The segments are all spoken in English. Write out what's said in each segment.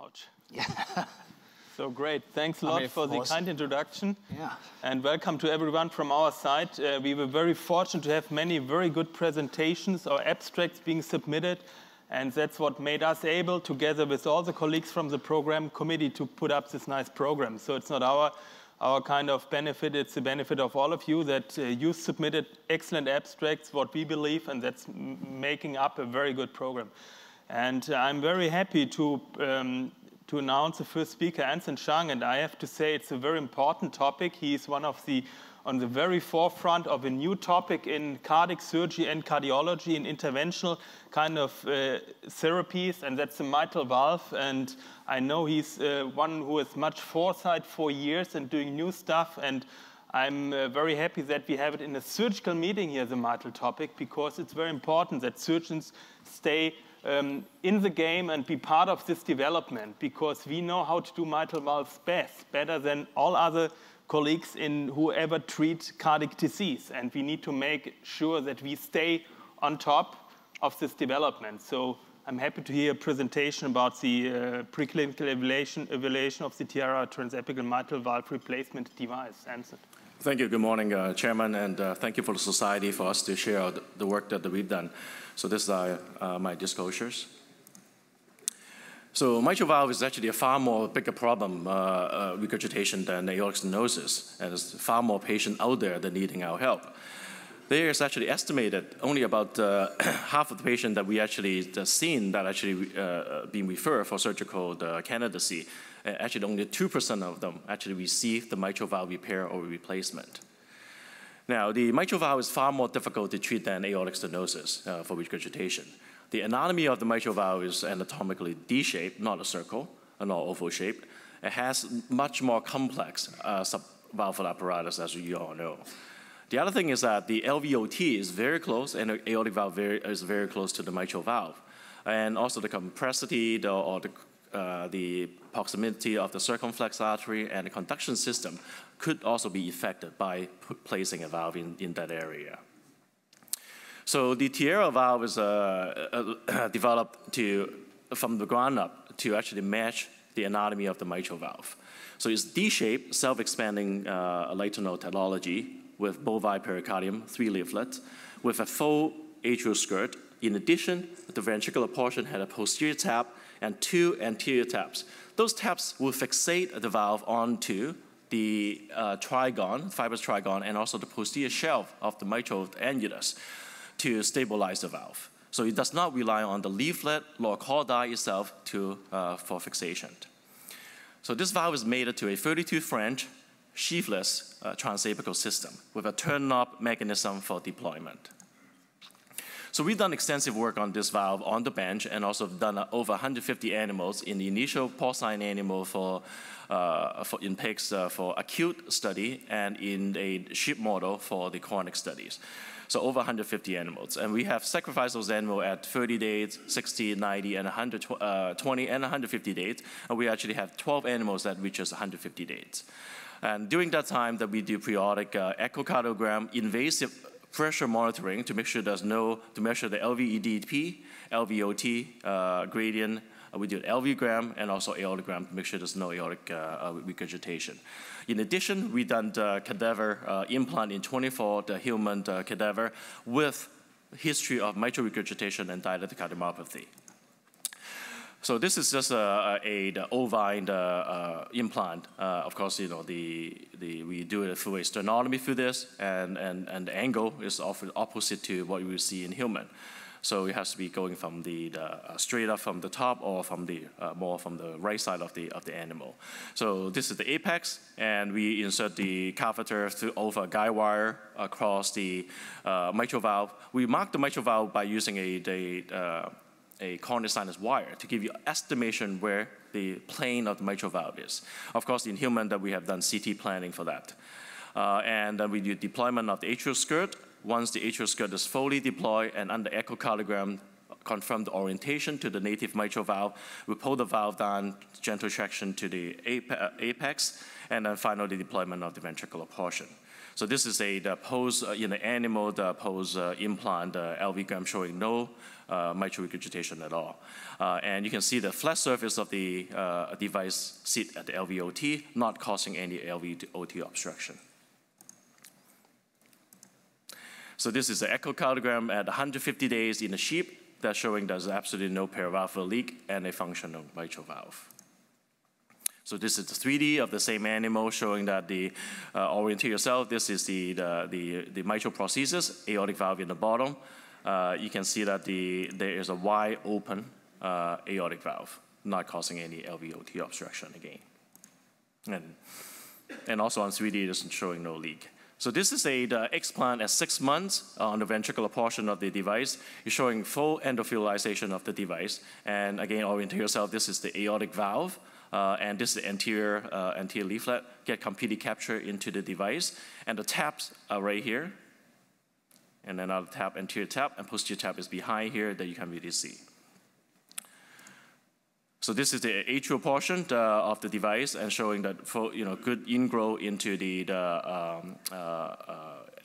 Ouch. Yeah. So great. Thanks a lot for the kind introduction. Yeah. And welcome to everyone from our side. We were very fortunate to have many very good presentations or abstracts being submitted. And that's what made us able, together with all the colleagues from the program committee, to put up this nice program. So it's not our kind of benefit, it's the benefit of all of you that you submitted excellent abstracts, what we believe, and that's making up a very good program. And I'm very happy to announce the first speaker, Anson Chang, and I have to say it's a very important topic. He's one of on the very forefront of a new topic in cardiac surgery and cardiology in interventional kind of therapies, and that's the mitral valve. And I know he's one who has much foresight for years and doing new stuff, and I'm very happy that we have it in a surgical meeting here, the mitral topic, because it's very important that surgeons stay in the game and be part of this development, because we know how to do mitral valves best, better than all other colleagues in whoever treat cardiac disease. And we need to make sure that we stay on top of this development. So I'm happy to hear a presentation about the preclinical evaluation of the Tiara Transapical Mitral Valve replacement device. Anson. Thank you. Good morning, Chairman, and thank you for the Society for us to share the work that we've done. So this is my disclosures. So mitral valve is actually a far more bigger problem, regurgitation, than aortic stenosis, and there's far more patients out there that needing our help. There is actually estimated only about half of the patients that we actually seen that actually being referred for surgical candidacy. Actually, only 2% of them actually receive the mitral valve repair or replacement. Now, the mitral valve is far more difficult to treat than aortic stenosis for regurgitation. The anatomy of the mitral valve is anatomically D-shaped, not a circle, not oval-shaped. It has much more complex subvalvular apparatus, as you all know. The other thing is that the LVOT is very close, and the aortic valve is very close to the mitral valve. And also the compressivity the proximity of the circumflex artery and the conduction system could also be affected by placing a valve in that area. So the Tiara valve is developed from the ground up to actually match the anatomy of the mitral valve. So it's D-shaped, self-expanding lighter technology with bovine pericardium, 3 leaflets, with a full atrial skirt. In addition, the ventricular portion had a posterior tap and 2 anterior taps. Those taps will fixate the valve onto the fibrous trigon, and also the posterior shelf of the mitral annulus to stabilize the valve. So it does not rely on the leaflet or cordi itself for fixation. So this valve is mated to a 32 French sheathless transapical system with a turn-knob mechanism for deployment. So we've done extensive work on this valve on the bench, and also done over 150 animals in the initial porcine animal in pigs for acute study, and in a sheep model for the chronic studies. So over 150 animals. And we have sacrificed those animals at 30 days, 60, 90, and 120, and 150 days. And we actually have 12 animals that reaches 150 days. And during that time that we do periodic echocardiogram, invasive pressure monitoring to make sure to measure the LVEDP, LVOT gradient. We do an LV gram and also aortogram to make sure there's no aortic regurgitation. In addition, we done the cadaver implant in 24 the human cadaver with history of mitral regurgitation and dilated cardiomyopathy. So this is just the ovine implant. Of course, you know, we do it through a sternotomy for this, and the angle is often opposite to what we see in human. So it has to be going from the straight up from the top, or from the more from the right side of the animal. So this is the apex, and we insert the catheter over a guide wire across the mitral valve. We mark the mitral valve by using a coronary sinus wire to give you estimation where the plane of the mitral valve is. Of course, in human, that we have done CT planning for that. And then we do deployment of the atrial skirt. Once the atrial skirt is fully deployed and under echocardiogram, confirm the orientation to the native mitral valve, we pull the valve down, gentle traction to the apex, and then finally deployment of the ventricular portion. So this is the Pos in the animal, the Pos implant LV Gram showing no mitral regurgitation at all. And you can see the flat surface of the device sit at the LVOT, not causing any LVOT obstruction. So this is an echocardiogram at 150 days in a sheep that's showing there's absolutely no perivalvular leak and a functional mitral valve. So this is the 3D of the same animal showing that the oriented cell, this is the mitral prosthesis, aortic valve in the bottom. You can see that there is a wide open aortic valve, not causing any LVOT obstruction again. And also on 3D, it's showing no leak. So this is the explant at 6 months on the ventricular portion of the device. It's showing full endothelialization of the device. And again, orientate yourself, this is the aortic valve. And this is the anterior leaflet, get completely captured into the device. And the taps are right here. And then another tap, anterior tap, and posterior tap is behind here that you can really see. So this is the atrial portion of the device and showing that good ingrowth into the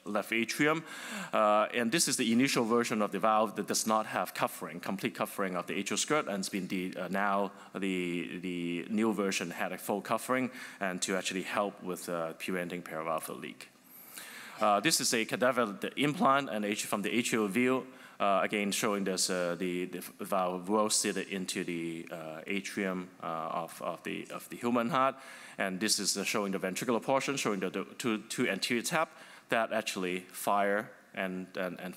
left atrium. And this is the initial version of the valve that does not have cuffering, complete cuffering of the atrial skirt, and it's been now the new version had a full cuffering and to actually help with preventing perivalvular leak. This is a cadaver implant and from the atrial view. Again, showing this the valve well seated into the atrium of the human heart, and this is showing the ventricular portion, showing the two anterior tap that actually fire and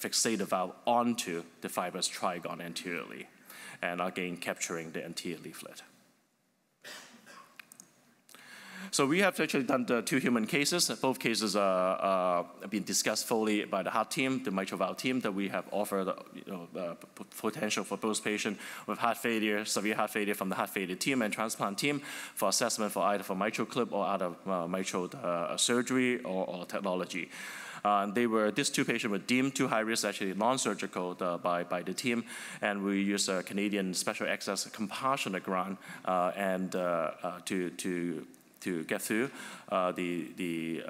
fixate the valve onto the fibrous trigon anteriorly, and again capturing the anterior leaflet. So we have actually done the 2 human cases. Both cases are being discussed fully by the heart team, the mitral valve team, that we have offered the potential for both patients with heart failure, severe heart failure from the heart failure team and transplant team for assessment for either for mitral clip or other mitral surgery or technology. These 2 patients were deemed too high risk, actually non-surgical by the team, and we used a Canadian Special Access Compassionate Grant to get through the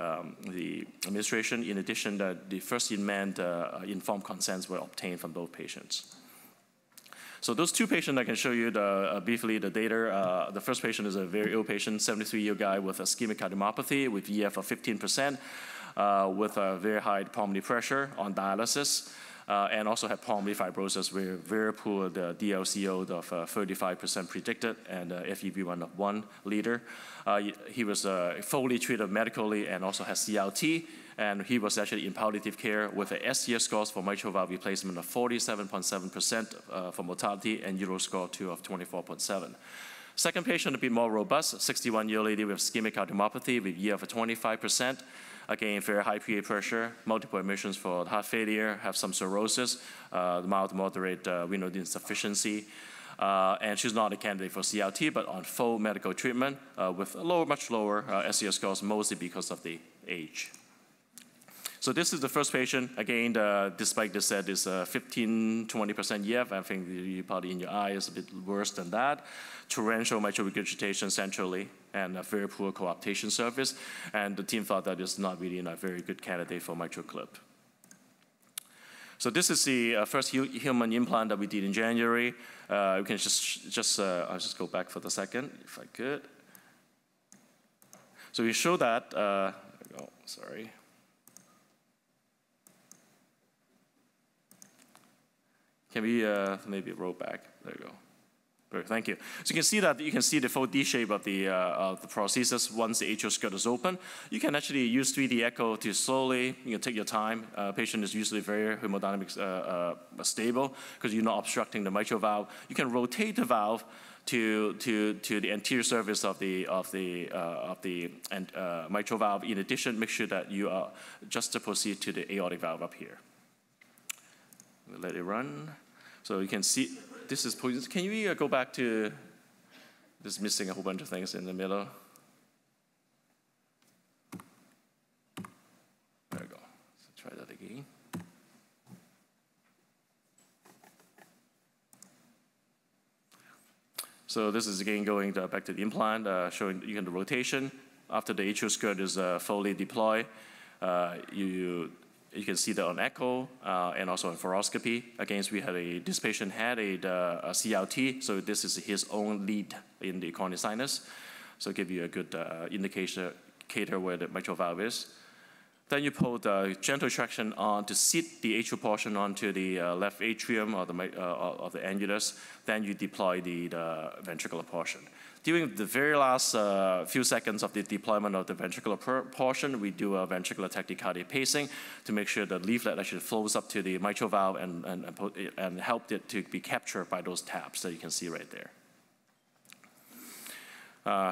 administration. In addition, the first-in-man informed consents were obtained from both patients. So those 2 patients, I can show you briefly the data. The first patient is a very ill patient, 73-year-old guy with ischemic cardiomyopathy with EF of 15%, with a very high pulmonary pressure on dialysis. And also had pulmonary fibrosis with very poor DLCO of 35% predicted and FEV1 of 1 liter. He was fully treated medically and also has CRT, and he was actually in palliative care with a STS scores for mitral valve replacement of 47.7% for mortality and Euro score 2 of 24.7. Second patient, a bit more robust, 61-year-old lady with ischemic cardiomyopathy with EF of 25%. Again, very high PA pressure, multiple admissions for heart failure, have some cirrhosis, mild to moderate renal insufficiency. And she's not a candidate for CRT, but on full medical treatment with much lower SES scores, mostly because of the age. So this is the first patient. Again, despite this said is 15–20% EF. I think you probably in your eye is a bit worse than that. Torrential mitral regurgitation centrally and a very poor coaptation surface. And the team thought that is not really a very good candidate for mitral clip. So this is the first human implant that we did in January. We can I'll just go back for the second, if I could. So we show that, sorry. Can we maybe roll back? There you go. Great, thank you. So you can see the full D shape of the prosthesis once the atrial skirt is open. You can actually use 3D echo to slowly, take your time. Patient is usually very hemodynamic stable because you're not obstructing the mitral valve. You can rotate the valve to the anterior surface of the mitral valve. In addition, make sure that you are just proceed to the aortic valve up here. We'll let it run. So you can see, this is, can you go back to, this missing a whole bunch of things in the middle. There we go. Let's try that again. So this is again going back to the implant, showing you can the rotation after the atrial skirt is fully deployed. You can see that on echo and also on fluoroscopy. Again, this patient had a CRT, so this is his own lead in the coronary sinus. So give you a good indicator where the mitral valve is. Then you pull the gentle traction on to seat the atrial portion onto the left atrium of the annulus. Then you deploy the ventricular portion. During the very last few seconds of the deployment of the ventricular portion, we do a ventricular tachycardia pacing to make sure the leaflet actually flows up to the mitral valve and help it to be captured by those tabs that you can see right there.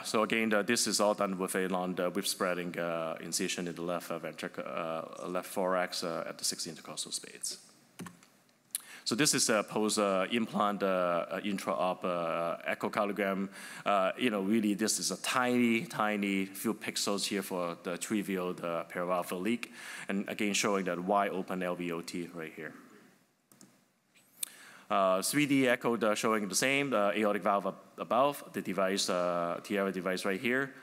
So again, this is all done with a non-whip spreading incision in the left left thorax at the 6 intercostal space. So this is a post-implant intra-op echocardiogram. Really, this is a tiny, tiny few pixels here for the trivial paravalvular leak, and again showing that wide open LVOT right here. 3D echo showing the same, aortic valve above, the device, Tiara device right here,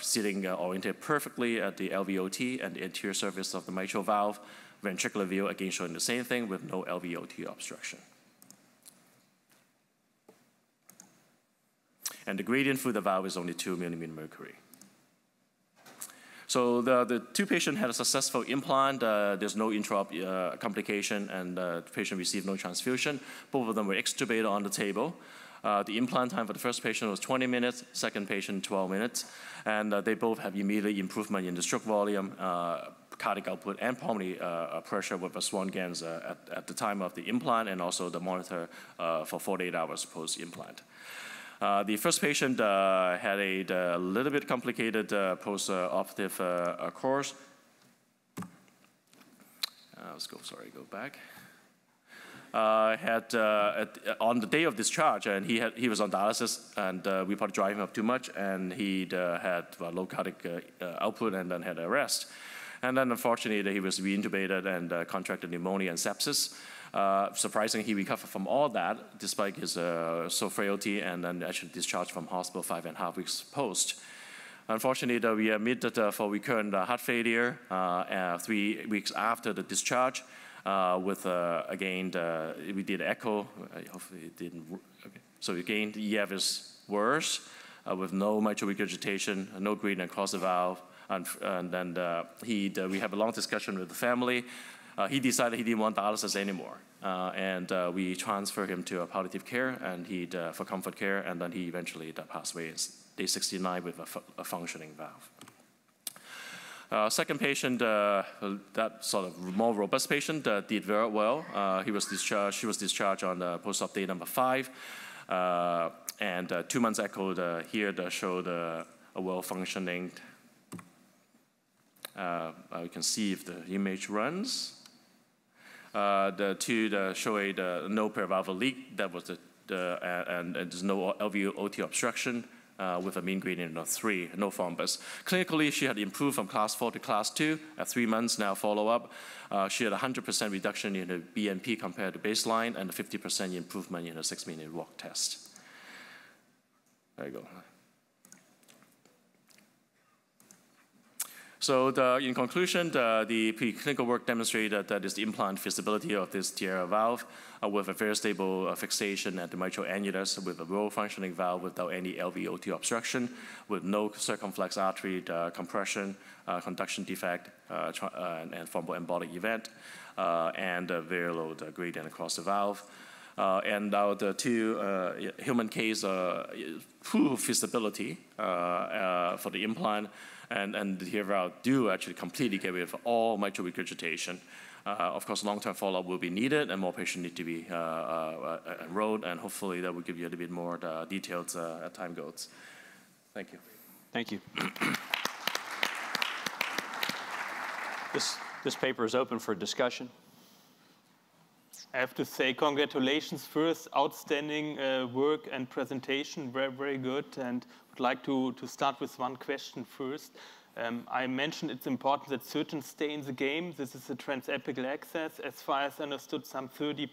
sitting oriented perfectly at the LVOT and the anterior surface of the mitral valve. Ventricular view, again showing the same thing with no LVOT obstruction. And the gradient through the valve is only 2 millimeter mercury. So the two patients had a successful implant. There's no intra-op complication, and the patient received no transfusion. Both of them were extubated on the table. The implant time for the first patient was 20 minutes, second patient 12 minutes, and they both have immediate improvement in the stroke volume, cardiac output, and pulmonary pressure with a Swan GANs at the time of the implant, and also the monitor for 48 hours post-implant. The first patient had a little bit complicated post-operative course. Go back. On the day of discharge, and he was on dialysis, and we probably drive him up too much, and he had low cardiac output and then had arrest. And then unfortunately, he was reintubated and contracted pneumonia and sepsis. Surprisingly, he recovered from all that despite his frailty, and then actually discharged from hospital 5.5 weeks post. Unfortunately, we admitted for recurrent heart failure 3 weeks after the discharge. Again, we did echo. Hopefully it didn't. Okay. So again, the EF is worse with no mitral regurgitation, no gradient across the valve, and then we have a long discussion with the family. He decided he didn't want dialysis anymore, and we transferred him to palliative care and for comfort care, and then he eventually passed away day 69 with a functioning valve. Second patient, that sort of more robust patient, did very well. She was discharged on post-op day number 5, and 2 months echo here showed a well-functioning. You can see if the image runs. The two show no paravalvular leak. That was and there's no LVOT obstruction with a mean gradient of 3, no thrombus. Clinically, she had improved from class 4 to class 2 at 3 months. Now follow-up, she had a 100% reduction in her BNP compared to baseline, and a 50% improvement in her 6-minute walk test. There you go. So in conclusion, the preclinical work demonstrated that the implant feasibility of this Tiara valve with a very stable fixation at the mitral annulus with a well-functioning valve without any LVOT obstruction, with no circumflex artery compression, conduction defect, and thromboembolic event, and a very low gradient across the valve. And now the two human case prove feasibility for the implant. And the Tiara valve do actually completely get rid of all mitral regurgitation. Of course, long-term follow-up will be needed, and more patients need to be enrolled, and hopefully that will give you a little bit more details as time goes. Thank you. Thank you. This paper is open for discussion. I have to say congratulations first, outstanding work and presentation, very, very good. And would like to start with one question first. I mentioned it's important that surgeons stay in the game. This is a transapical access. As far as I understood, some 30+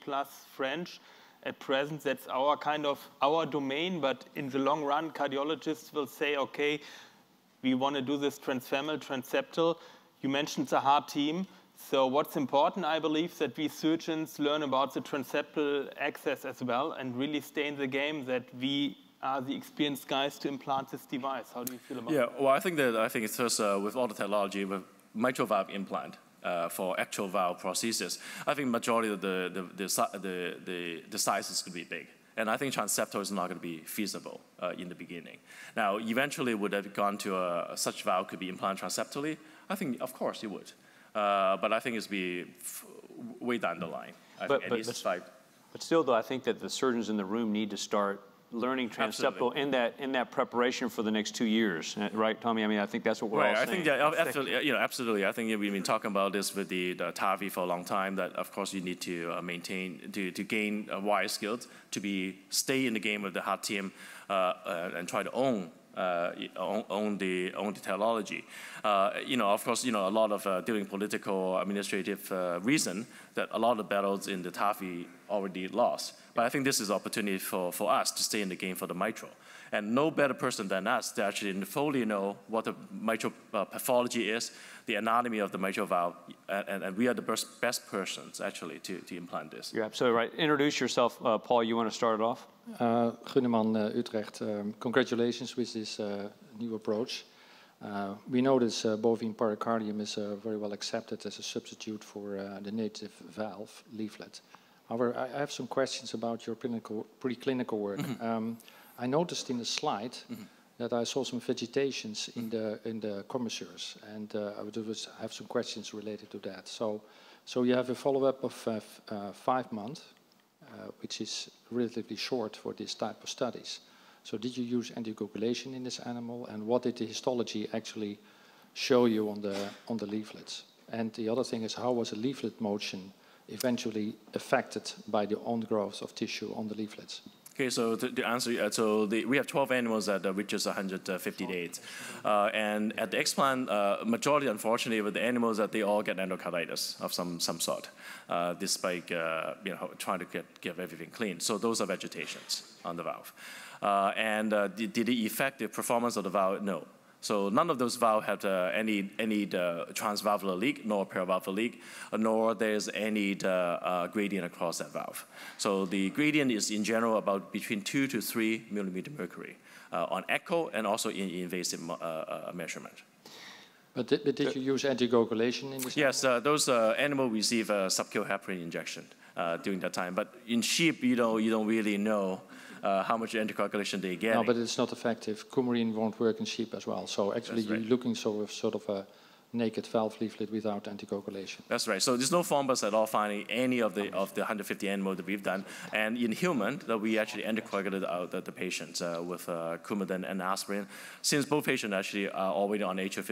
French at present. That's our domain, but in the long run, cardiologists will say, okay, we want to do this transfemoral, transeptal. You mentioned the heart team. So what's important, I believe, that we surgeons learn about the transeptal access as well and really stay in the game, that we are the experienced guys to implant this device. How do you feel about that? Yeah, well, I think it's first with all the technology, with mitral valve implant for actual valve prosthesis, I think majority of the size is going to be big. And I think transeptal is not going to be feasible in the beginning. Now, eventually, would have gone to such valve could be implanted transeptally? I think, of course, it would. But I think it's be way down the line. But still, though, I think that the surgeons in the room need to start learning transeptal in that preparation for the next 2 years, right, Tommy? I mean, I think that's what we're all saying. I think that, absolutely. I think we've been talking about this with the TAVI for a long time. That of course you need to maintain to gain wire skills to stay in the game of the heart team and try to own the technology. Of course, a lot of during political, administrative reason that a lot of the battles in the TAVI already lost. But I think this is an opportunity for us to stay in the game for the mitral. And no better person than us to actually fully know what the mitral pathology is, the anatomy of the mitral valve, and we are the best persons actually to implant this. You're absolutely right. Introduce yourself, Paul. You want to start it off? Gunneman, Utrecht. Congratulations with this new approach. We know this bovine pericardium is very well accepted as a substitute for the native valve leaflet. However, I have some questions about your preclinical work. I noticed in the slide that I saw some vegetations in the commissures, and I have some questions related to that. So you have a follow-up of 5 months, which is relatively short for this type of studies. So did you use anticoagulation in this animal, and what did the histology actually show you on the leaflets? And the other thing is, how was the leaflet motion eventually affected by the on-growth of tissue on the leaflets? Okay, so to answer, we have 12 animals that reaches 150 days. And at the explant, majority, unfortunately, with the animals that they all get endocarditis of some sort, despite trying to get everything clean. So those are vegetations on the valve. Did it affect the performance of the valve? No. So none of those valves have any transvalvular leak, nor paravalvular leak, nor there's any gradient across that valve. So the gradient is in general about between 2 to 3 millimeter mercury on echo and also in invasive measurement. But did you use anticoagulation in this? Yes, those animals receive a subcutaneous heparin injection during that time. But in sheep, you don't really know how much anticoagulation they get. No, but it's not effective. Coumarin won't work in sheep as well. So actually, you're looking sort of a naked valve leaflet without anticoagulation. That's right. So there's no thrombus at all finding any of the 150 animals that we've done. And in human, that we actually anticoagulated out the patients with Coumadin and aspirin. Since both patients actually are already on atrial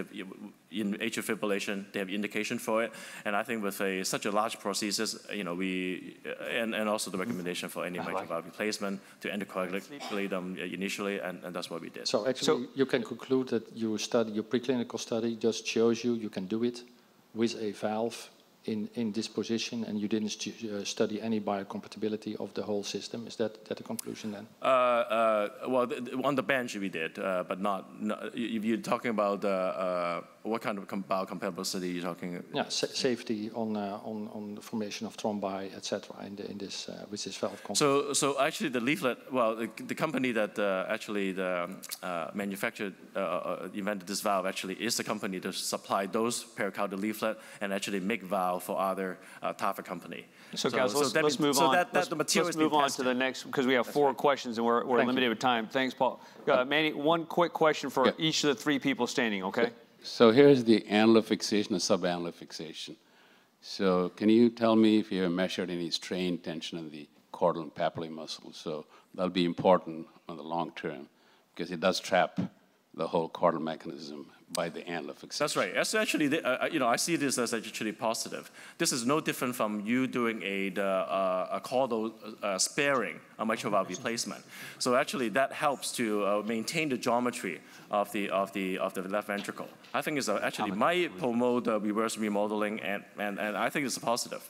fibrillation, they have indication for it. And I think with such a large prosthesis, and also the recommendation for any mitral valve replacement to anticoagulate them initially, and that's what we did. So actually, you can conclude that your preclinical study just shows you can do it with a valve in this position, and you didn't study any biocompatibility of the whole system. Is that the conclusion then? Well, on the bench we did, but not if you're talking about what kind of biocompatibility you're talking? Yeah, safety on the formation of thrombi, etc. In this with this valve concept. So actually the leaflet, well, the company that actually manufactured invented this valve actually is the company that supplied those pericardial leaflet and actually make valve for other TAVI company. So guys, let's move on. Let's move on to the next, because we have 4 questions and we're limited with time. Thanks, Paul. Manny, one quick question for each of the 3 people standing, okay? So here's the annular fixation and subannular fixation. So can you tell me if you have measured any strain tension in the caudal and papillary muscles? So that'll be important on the long term, because it does trap the whole caudal mechanism by the annular fixation. That's right. That's actually, I see this as actually positive. This is no different from you doing a caudal sparing, a mitral valve replacement. So actually, that helps to maintain the geometry of the left ventricle. I think it's actually might promote reverse remodeling, and I think it's a positive.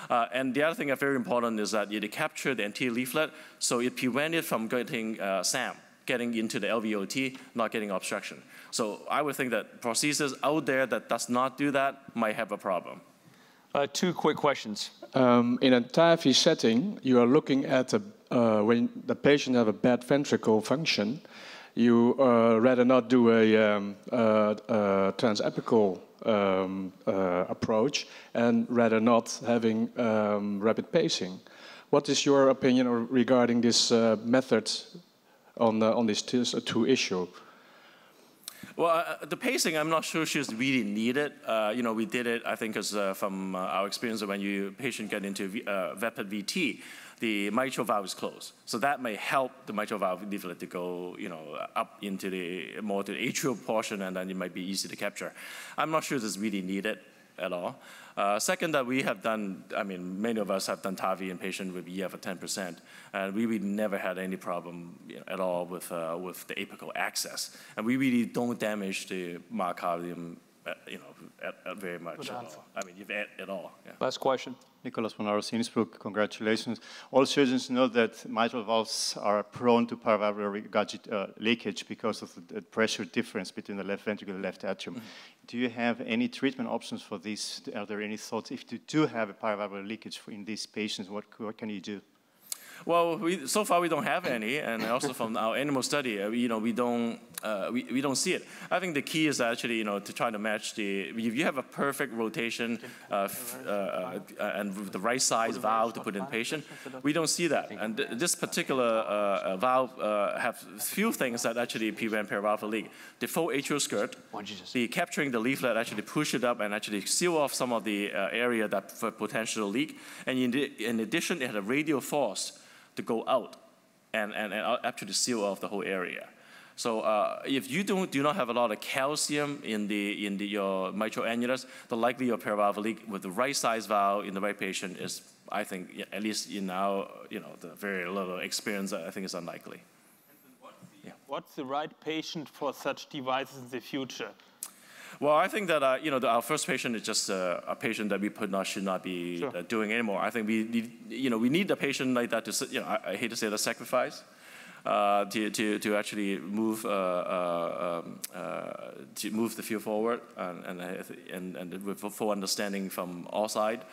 And the other thing that's very important is that it captured the anterior leaflet, so it prevented from getting SAM. getting into the LVOT, not getting obstruction. So I would think that prosthesis out there that does not do that might have a problem. 2 quick questions. In a TAVI setting, you are looking at when the patient have a bad ventricle function, you rather not do a transapical approach and rather not having rapid pacing. What is your opinion regarding this method on these two issues? Well, the pacing, I'm not sure she's really needed. We did it, I think, because from our experience when patient get into rapid VT, the mitral valve is closed. So that may help the mitral valve leaflet to go, up into more to the atrial portion, and then it might be easy to capture. I'm not sure this is really needed at all. Second, that we have done, many of us have done TAVI in patients with EF of 10%, and we really never had any problem at all with the apical access. And we really don't damage the myocardium, very much at all. At all. Yeah. Last question. Nicholas von Innsbruck, congratulations. All surgeons know that mitral valves are prone to paravalvular leakage because of the pressure difference between the left ventricle and left atrium. Do you have any treatment options for this? Are there any thoughts? If you do have a paravalvular leakage in these patients, what can you do? Well, so far we don't have any, and also from our animal study, we don't see it. I think the key is actually, to try to match if you have a perfect rotation and with the right size valve to put in patient, we don't see that. And this particular valve have few things that actually prevent paravalvular leak. The full atrial skirt, the capturing the leaflet actually push it up and actually seal off some of the area that for potential leak. And in addition, it had a radial force to go out and actually seal off the whole area. So if you do not have a lot of calcium in your mitral annulus, the likelihood of paravalvular leak with the right size valve in the right patient is, I think, at least in our the very little experience, I think is unlikely. What's the right patient for such devices in the future? Well, I think that our first patient is just a patient that we should not be doing anymore. I think we need a patient like that to I hate to say the sacrifice to actually move the field forward and with full understanding from all sides.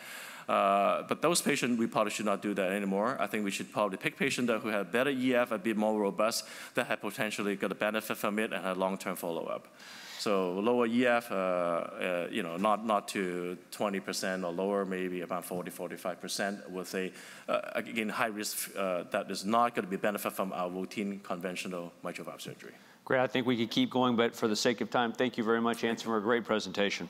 But those patients, we probably should not do that anymore. I think we should probably pick patients who have better EF, a bit more robust, that have potentially got a benefit from it and have long-term follow-up. So lower EF, not to 20% or lower, maybe about 40–45% with again, high risk that is not going to be benefit from our routine conventional mitral valve surgery. Great. I think we could keep going, but for the sake of time, thank you very much, Anson, for a great presentation.